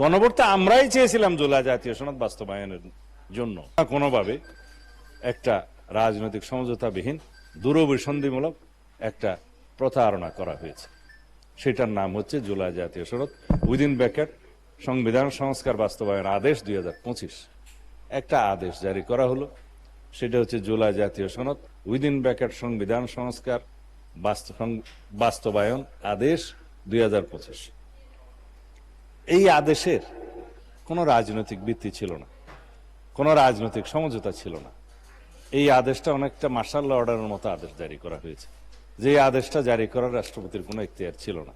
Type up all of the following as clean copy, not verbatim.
গণভোট তো আমরাই চেয়েছিলাম জুলাই জাতীয় সনদ বাস্তবায়নের জন্য। কোনোভাবে একটা রাজনৈতিক সমঝোতাবিহীন দূরভিসন্ধিমূলক একটা প্রতারণা করা হয়েছে। সেটার নাম হচ্ছে জুলাই জাতীয় সনদ উইদিন ব্র্যাকেট সংবিধান সংস্কার বাস্তবায়ন আদেশ 2025। একটা আদেশ জারি করা হলো, সেটা হচ্ছে জুলাই জাতীয় সনদ উইদিন ব্র্যাকেট সংবিধান সংস্কার বাস্তবায়ন আদেশ 2025। এই আদেশের কোনো রাজনৈতিক ভিত্তি ছিল না, কোনো রাজনৈতিক সমঝোতা ছিল না। এই আদেশটা অনেকটা মার্শাল ল অর্ডারের মতো আদেশ জারি করা হয়েছে, যে আদেশটা জারি করার রাষ্ট্রপতির কোনো এখতিয়ার ছিল না।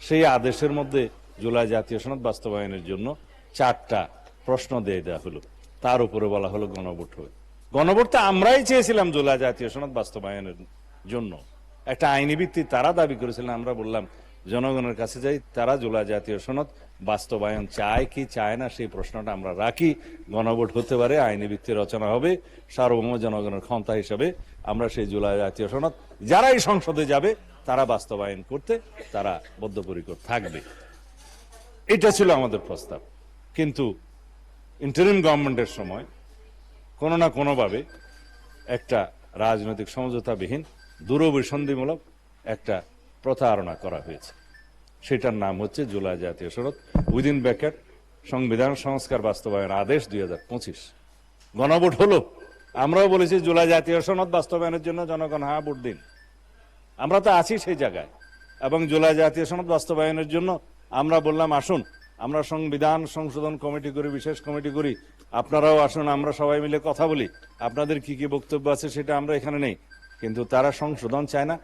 সেই আদেশের মধ্যে জুলাই জাতীয় সনদ বাস্তবায়নের জন্য 4টা প্রশ্ন দিয়ে দেওয়া হলো, তার উপরে বলা হলো গণভোট হবে। গণভোট তো আমরাই চেয়েছিলাম জুলাই জাতীয় সনদ বাস্তবায়নের জন্য। একটা আইনি ভিত্তি তারা দাবি করেছিলেন, আমরা বললাম জনগণের কাছে যাই, তারা জুলাই জাতীয় সনদ বাস্তবায়ন চায় কি চায় না সেই প্রশ্নটা আমরা রাখি। গণভোট হতে পারে, আইনি ভিত্তি রচনা হবে, সার্বভৌম জনগণের ক্ষমতা হিসাবে আমরা সেই জুলাই জাতীয় সনদ যারাই সংসদে যাবে তারা বাস্তবায়ন করতে তারা বদ্ধপরিকর থাকবে। এটা ছিল আমাদের প্রস্তাব। কিন্তু ইন্টারিম গভর্নমেন্টের সময় কোনো না কোনোভাবে একটা রাজনৈতিক সমঝোতাবিহীন দূরভিসন্ধিমূলক একটা প্রতারণা করা হয়েছে। সেটার নাম হচ্ছে জুলাই জাতীয় সনদ উইদিন ব্র্যাকেট সংবিধান সংস্কার বাস্তবায়ন আদেশ 2025। গণভোট হলো, আমরাও বলেছি জুলাই জাতীয় সনদ বাস্তবায়নের জন্য জনগণ হ্যাঁ ভোট দিন। আমরা তো আছি সেই জায়গায়, এবং জুলাই জাতীয় সনদ বাস্তবায়নের জন্য আমরা বললাম আসুন আমরা সংবিধান সংশোধন কমিটি করি, বিশেষ কমিটি করি, আপনারাও আসুন, আমরা সবাই মিলে কথা বলি, আপনাদের কি কি বক্তব্য আছে সেটা আমরা এখানে নেই। কিন্তু তারা সংশোধন চায় না,